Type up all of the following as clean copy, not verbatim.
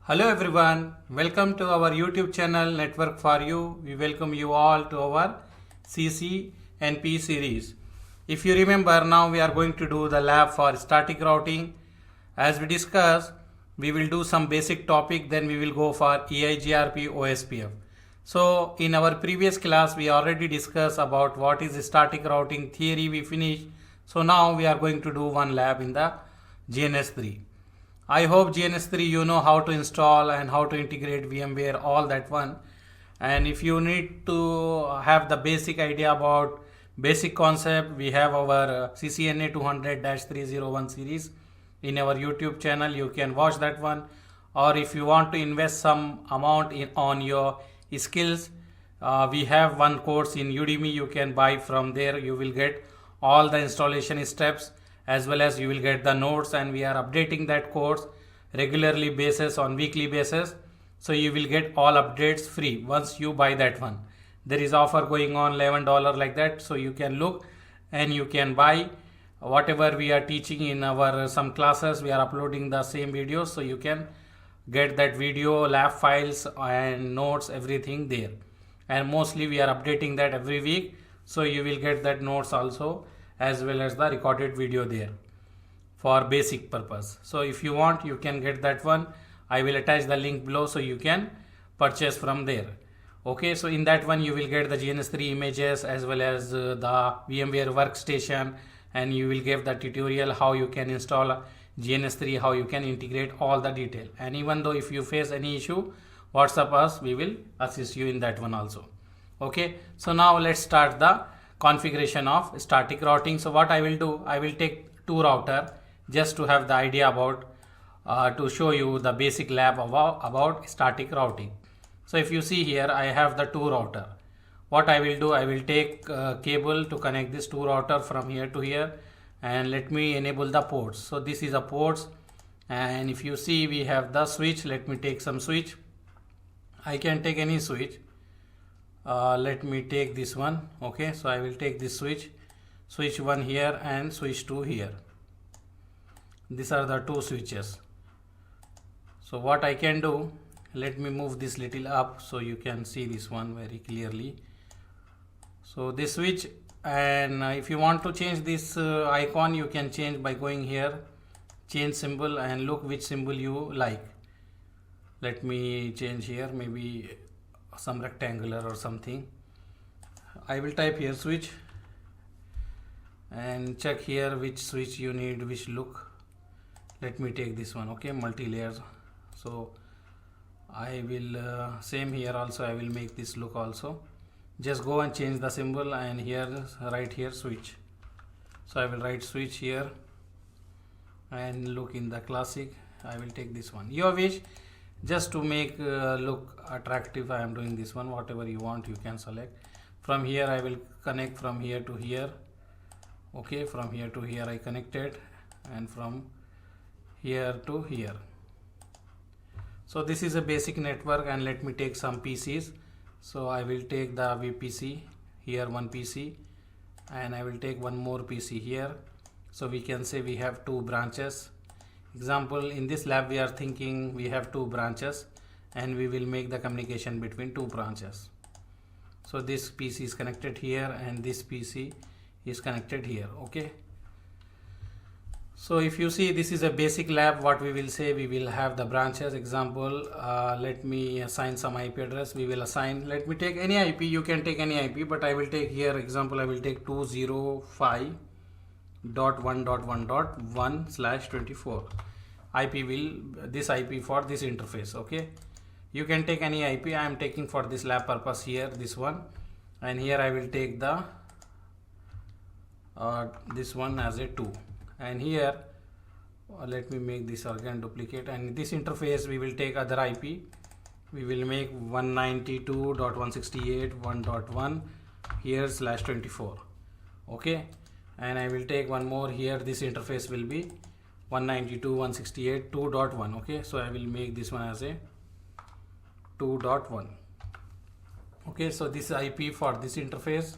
Hello everyone, welcome to our YouTube channel Network for You. We welcome you all to our CCNP series. If you remember, now we are going to do the lab for static routing. As we discussed, we will do some basic topic, then we will go for EIGRP OSPF. So in our previous class, we already discussed about what is static routing theory we finished. So now we are going to do one lab in the GNS3. I hope GNS3 you know how to install and how to integrate VMware, all that one. And if you need to have the basic idea about basic concept, we have our CCNA 200-301 series in our YouTube channel. You can watch that one. Or if you want to invest some amount on your skills, we have one course in Udemy. You can buy from there. You will get all the installation steps as well as you will get the notes, and we are updating that course regularly basis on weekly basis, so you will get all updates free once you buy that one. There is offer going on $11 like that, so you can look and you can buy whatever we are teaching in our some classes. We are uploading the same videos, so you can get that video, lab files and notes, everything there. And mostly we are updating that every week, so you will get that notes also as well as the recorded video there for basic purpose. So if you want, you can get that one. I will attach the link below so you can purchase from there. Okay, so in that one you will get the GNS3 images as well as the VMware workstation, and you will give the tutorial how you can install GNS3, how you can integrate all the detail. And even though if you face any issue, WhatsApp us, we will assist you in that one also. Okay, so now let's start the configuration of static routing. So what I will do, I will take two router just to have the idea about to show you the basic lab about static routing. So if you see here, I have the two router. What I will do, I will take cable to connect this two router from here to here, and let me enable the ports. So this is a ports, and if you see we have the switch. Let me take some switch. I can take any switch. Let me take this one. Okay, so I will take this switch 1 here and switch 2 here. These are the two switches. So what I can do, let me move this little up so you can see this one very clearly. So this switch, and if you want to change this icon, you can change by going here, change symbol, and look which symbol you like. Let me change here, maybe some rectangular or something. I will type here switch and check here which switch you need, which look. Let me take this one. Okay, multi-layers. So I will same here also, I will make this look also. Just go and change the symbol, and here write here switch. So I will write switch here and look in the classic. I will take this one, your wish. Just to make look attractive, I am doing this one. Whatever you want, you can select. From here I will connect from here to here. Okay, from here to here I connected, and from here to here. So this is a basic network, and let me take some PCs. So I will take the VPC here, one PC, and I will take one more PC here. So we can say we have two branches. Example, in this lab we are thinking we have two branches, and we will make the communication between two branches. So this PC is connected here, and this PC is connected here. Okay, so if you see, this is a basic lab. What we will say, we will have the branches. Example, let me assign some IP address. We will assign, let me take any IP. You can take any IP, but I will take here example, I will take 205.1.1.1/24. IP will, this IP for this interface. Okay, you can take any IP. I am taking for this lab purpose here this one, and here I will take the this one as a 2, and here let me make this again duplicate, and this interface we will take other IP. We will make 192.168.1.1 here /24. Okay, and I will take one more here. This interface will be 192.168.2.1. Okay, so I will make this one as a 2.1. Okay, so this IP for this interface,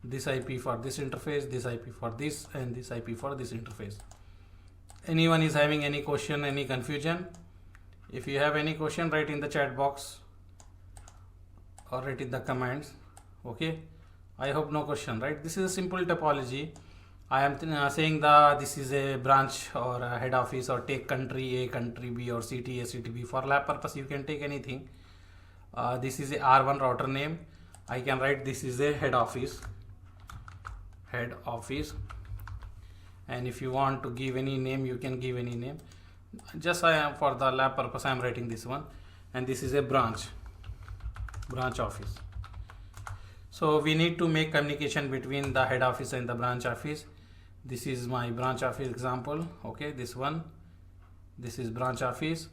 this IP for this interface, this IP for this, and this IP for this interface. Anyone is having any question, any confusion, If you have any question, write in the chat box or write in the comments. Okay, I hope no question, right? This is a simple topology. I am saying this is a branch or a head office, or take country A, country B, or city A, city B. For lab purpose you can take anything. This is a R1 router name. I can write this is a head office, and if you want to give any name you can give any name. Just for the lab purpose I am writing this one. And this is a branch office. So we need to make communication between the head office and the branch office. This is my branch office example. Okay, this is branch office,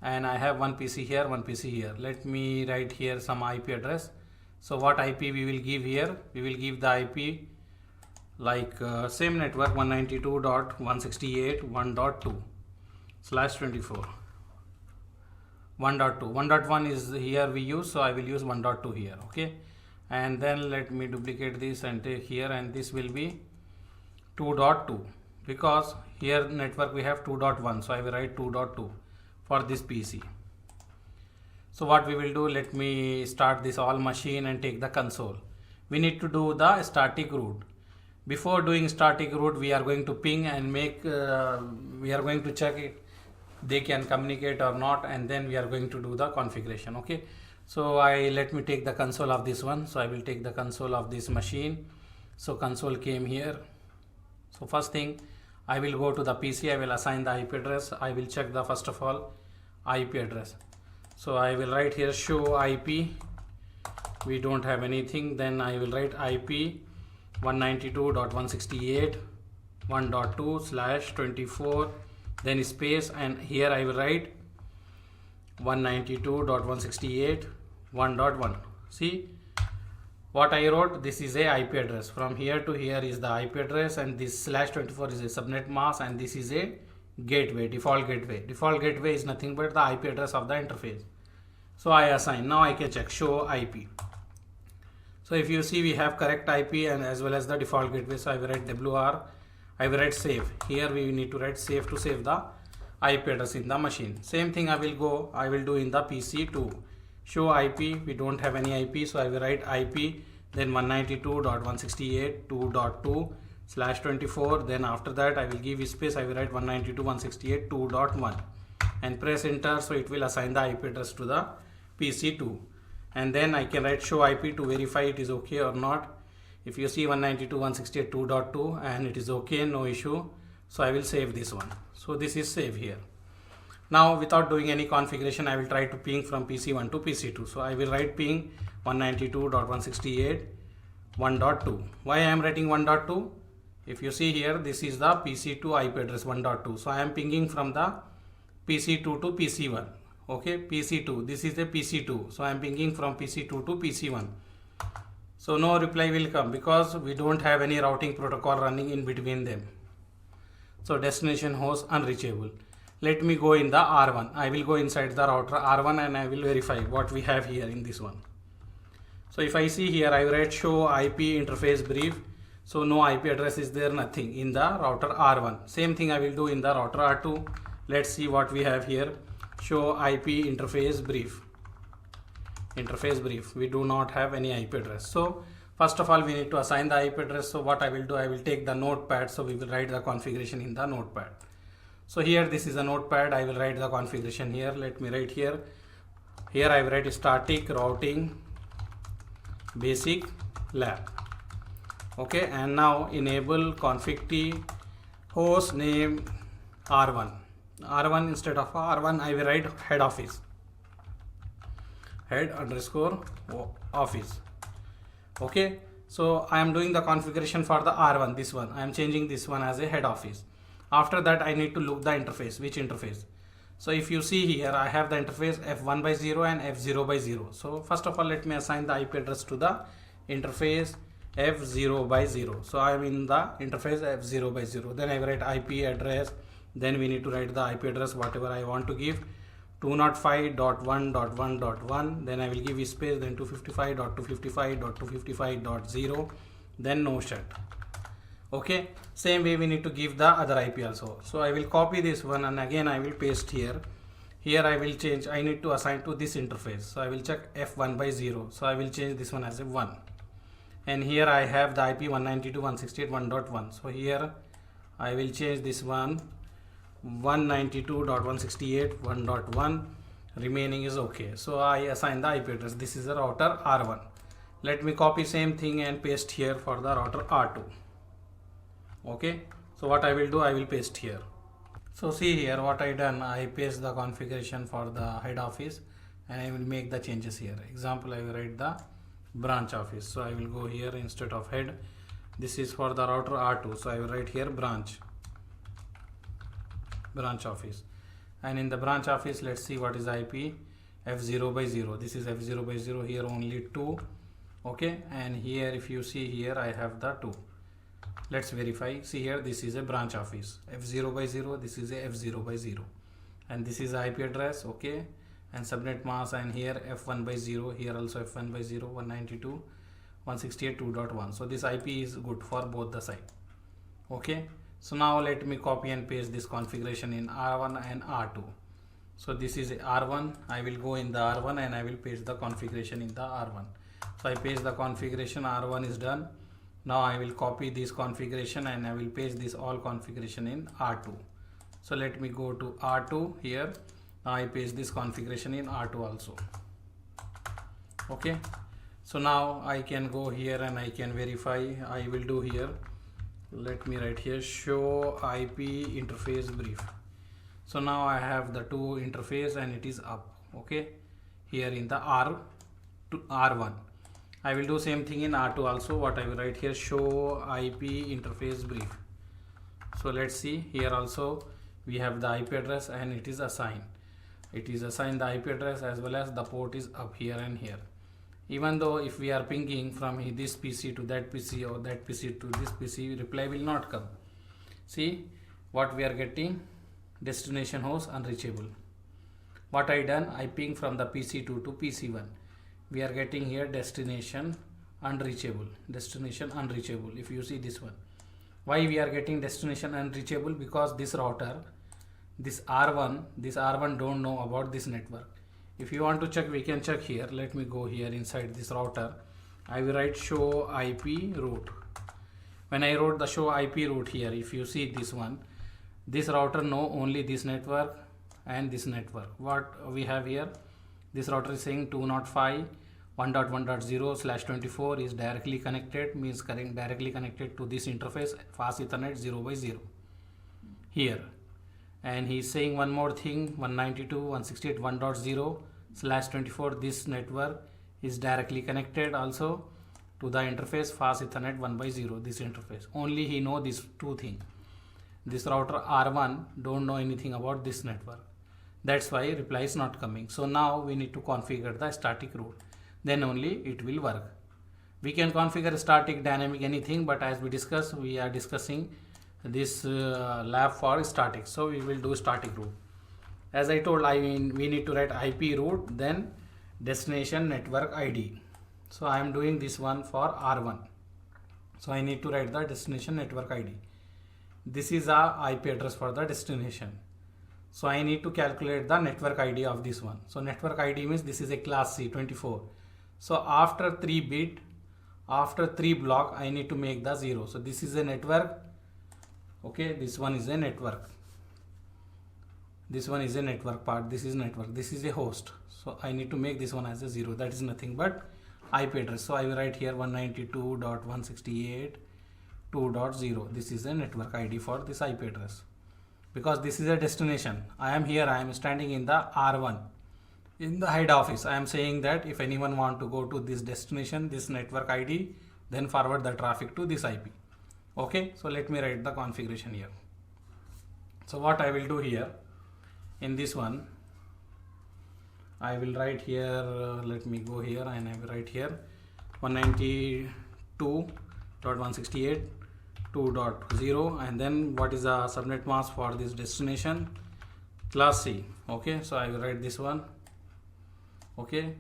and I have one PC here, one PC here. Let me write here some IP address. So what IP we will give here? We will give the IP like same network 192.168.1.2/24. 1.2. 1.1 is here we use, so I will use 1.2 here. Okay, and then let me duplicate this and take here, and this will be 2.2, because here network we have 2.1, so I will write 2.2 for this PC. So what we will do, let me start this all machine and take the console. We need to do the static root. Before doing static root, we are going to ping and make we are going to check it they can communicate or not, and then we are going to do the configuration. Okay, so let me take the console of this one. So I will take the console of this machine. So console came here. So first thing, I will go to the PC, I will assign the IP address. I will check the first of all IP address. So I will write here show IP. We don't have anything. Then I will write IP 192.168.1.2/24, then space, and here I will write 192.168.1.1. See what I wrote? This is a IP address. From here to here is the IP address, and this /24 is a subnet mask, and this is a gateway, default gateway. Default gateway is nothing but the IP address of the interface. So I assign. Now I can check show IP. So if you see, we have correct IP and as well as the default gateway. So I will write WR, I will write save. Here we need to write save to save the IP address in the machine. Same thing I will do in the PC too. Show IP, we don't have any IP, so I will write IP, then 192.168.2.2/24. Then after that I will give space, I will write 192.168.2.1 and press enter, so it will assign the IP address to the PC2. And then I can write show IP to verify it is okay or not. If you see 192.168.2.2 and it is okay, no issue, so I will save this one. So this is save here. Now without doing any configuration, I will try to ping from PC1 to PC2. So I will write ping 192.168.1.2. Why I am writing 1.2? If you see here, this is the PC2 IP address 1.2. So I am pinging from the PC2 to PC1. Okay, PC2, this is the PC2, so I am pinging from PC2 to PC1. So no reply will come because we don't have any routing protocol running in between them. So destination host unreachable. Let me go in the R1. I will go inside the router R1 and I will verify what we have here in this one. So if I see here, I will write show IP interface brief. So no IP address is there, nothing in the router R1. Same thing I will do in the router R2. Let's see what we have here. Show IP interface brief. We do not have any IP address. So first of all, we need to assign the IP address. So what I will do, I will take the notepad. So we will write the configuration in the notepad. So here, this is a notepad. I will write the configuration here. Let me write here. Here I will write static routing basic lab. Okay, and now enable config T host name R1. R1 instead of R1, I will write head office. Head_office. Okay, so I am doing the configuration for the R1, this one. I am changing this one as a head office. After that, I need to look the interface. Which interface? So if you see here, I have the interface F1/0 and F0/0. So first of all, let me assign the IP address to the interface F0/0. So I am in the interface F0/0. Then I will write IP address. Then we need to write the IP address whatever I want to give, 205.1.1.1. then I will give space, then 255.255.255.0, then no shut. Okay, same way we need to give the other IP also. So I will copy this one and again I will paste here. here I will change, I need to assign to this interface, so I will check F1 by 0, so I will change this one as a 1, and here I have the IP 192.168.1.1, so here I will change this one 192.168.1.1, remaining is okay. So I assign the IP address, this is the router R1. Let me copy same thing and paste here for the router R2. Okay, so what I will do, I will paste here. So see here what I done, I paste the configuration for the head office and I will make the changes here. Example, I will write the branch office, so I will go here instead of head, this is for the router R2, so I will write here branch office, and in the branch office let's see what is IP F0 by 0, this is F0 by 0, here only 2, okay, and here if you see here I have the 2. Let's verify, see here this is a branch office F0 by 0, this is a F0 by 0, and this is IP address, okay, and subnet mask, and here F1 by 0, here also F1 by 0, 192.168.2.1, so this IP is good for both the side. Okay, so now let me copy and paste this configuration in R1 and R2. So this is R1, I will go in the R1 and I will paste the configuration in the R1. So I paste the configuration, R1 is done. Now I will copy this configuration and I will paste this all configuration in R2. So let me go to R2 here. Now I paste this configuration in R2 also. Okay, so now I can go here and I can verify. I will do here, let me write here show IP interface brief. So now I have the two interface and it is up, okay, here in the R1. I will do same thing in R2 also. What I will write here, show IP interface brief. So let's see, here also we have the IP address and it is assigned. It is assigned the IP address as well as the port is up here and here. Even though if we are pinging from this PC to that PC or that PC to this PC, reply will not come. See what we are getting, destination host unreachable. What I done, I ping from the PC2 to PC1. We are getting here destination unreachable, destination unreachable. If you see this one, why we are getting destination unreachable? Because this router, this R1 don't know about this network. If you want to check, we can check here. Let me go here inside this router. I will write show IP route. When I wrote the show IP route here, if you see this one, this router know only this network and this network. What we have here, this router is saying 205.1.1.0/24 is directly connected, means directly connected to this interface fast Ethernet 0 by 0 here. And he is saying one more thing, 192.168.1.0/24, this network is directly connected also to the interface fast Ethernet 1 by 0, this interface. Only he know these two things. This router R1 don't know anything about this network. That's why reply is not coming. So now we need to configure the static route. Then only it will work. We can configure static, dynamic, anything, but as we discussed, we are discussing this lab for static. So we will do static route. As I told, we need to write IP route, then destination network ID. So I am doing this one for R1. So I need to write the destination network ID. This is a IP address for the destination. So I need to calculate the network ID of this one. So network ID means this is a class C 24. So after 3 bit, after 3 block, I need to make the 0. So this is a network. Okay, this one is a network. This one is a network part. This is network. This is a host. So I need to make this one as a 0. That is nothing but IP address. So I will write here 192.168.2.0. This is a network ID for this IP address. Because this is a destination. I am here, I am standing in the R1. In the head office, I am saying that if anyone want to go to this destination, this network ID, then forward the traffic to this IP. Okay, so let me write the configuration here. So what I will do here, in this one, I will write here, let me go here and I will write here 192.168.2.0, and then what is the subnet mask for this destination? Class C. Okay, so I will write this one. Okay,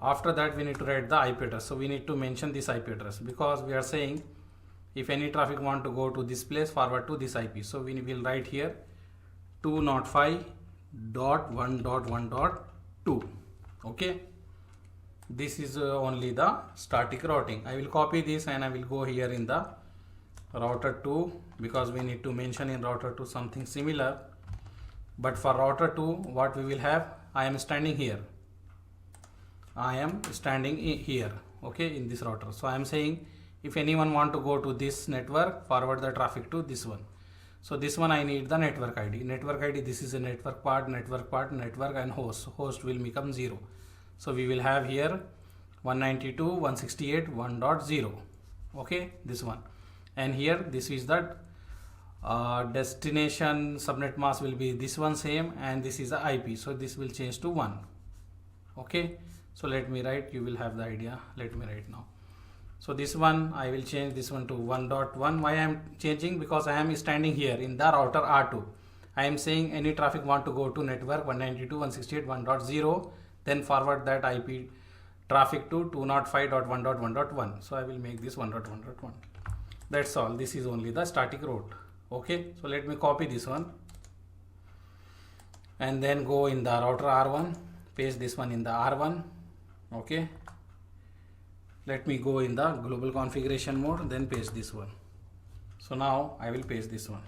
after that we need to write the IP address. So we need to mention this IP address because we are saying if any traffic want to go to this place, forward to this IP. So we will write here 205 1.1.1.2. Okay, this is only the static routing. I will copy this and I will go here in the router 2, because we need to mention in router 2 something similar. But for router 2, what we will have, I am standing here, okay, in this router. So I am saying, if anyone want to go to this network, forward the traffic to this one. So this one I need the network ID. Network ID, this is a network part, network and host. Host will become 0. So we will have here 192.168.1.0. Okay, this one. And here this is that destination subnet mask will be this one same, and this is the IP. So this will change to 1. Okay, so let me write, you will have the idea. Let me write now. So this one I will change this one to 1.1. Why I am changing? Because I am standing here in the router R2. I am saying any traffic want to go to network 192.168.1.0, then forward that IP traffic to 205.1.1.1. So I will make this 1.1.1. That's all. This is only the static route. Okay, so let me copy this one and then go in the router R1, paste this one in the R1. Okay, let me go in the global configuration mode, then paste this one. So now I will paste this one.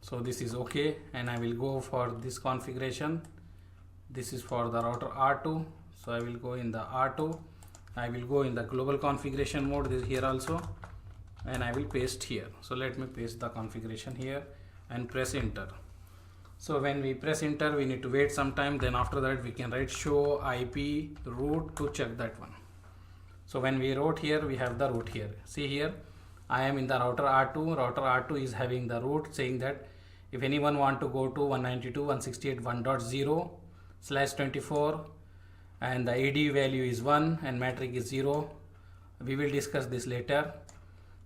So this is okay, and I will go for this configuration. This is for the router R2. So I will go in the R2. I will go in the global configuration mode, this here also, and I will paste here. So let me paste the configuration here and press enter. So when we press enter, we need to wait some time. Then after that we can write show IP route to check that one. So when we wrote here, we have the route here. See here, I am in the router R2. Router R2 is having the route saying that if anyone want to go to 192.168.1.0/24 and the AD value is 1 and metric is 0, we will discuss this later.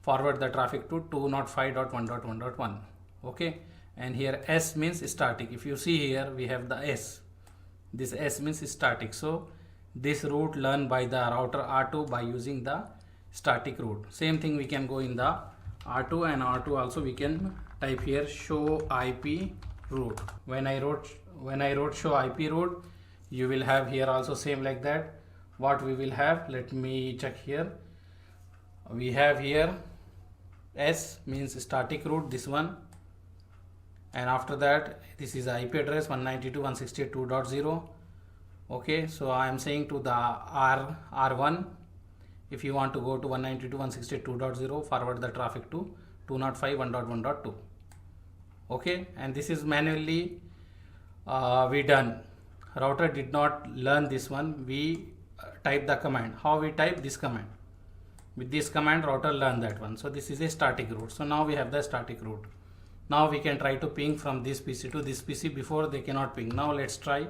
Forward the traffic to 205.1.1.1. Okay, and here S means static. If you see here, we have the S. This S means static. So this route learned by the router R2 by using the static route. Same thing we can go in the R2, and R2 also we can type here show IP route. When I wrote show IP route, you will have here also same like that. What we will have, let me check here. We have here S means static route, this one, and after that this is the IP address 192.168.2.0. Okay, so I am saying to the R1, if you want to go to 192.168.2.0, forward the traffic to 205.1.1.2. Okay, and this is manually we done. Router did not learn this one. We type the command. How we type this command? With this command, router learn that one. So this is a static route. So now we have the static route. Now we can try to ping from this PC to this PC. Before they cannot ping. Now let's try.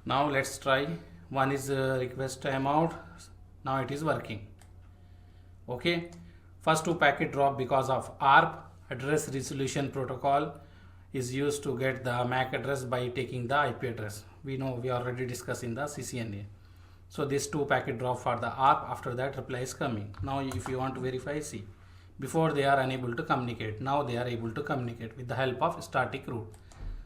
One is request timeout. Now it is working. Okay, first 2 packet drop because of ARP, address resolution protocol, is used to get the MAC address by taking the IP address. We know, we already discussed in the CCNA. So this 2 packet drop for the ARP. After that reply is coming. Now if you want to verify, see, before they are unable to communicate, now they are able to communicate with the help of static route.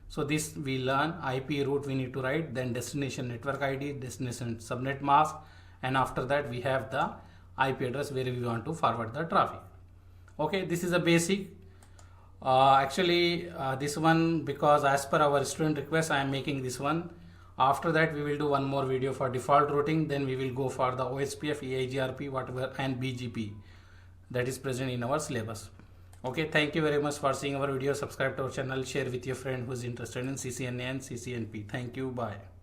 So this we learn IP route we need to write, then destination network ID, destination subnet mask, and after that we have the IP address where we want to forward the traffic. Okay, this is a basic. This one, because as per our student request, I am making this one. After that we will do one more video for default routing, then we will go for the OSPF, EIGRP, whatever, and BGP that is present in our syllabus. Okay, thank you very much for seeing our video. Subscribe to our channel, share with your friend who is interested in CCNA and CCNP. Thank you, bye.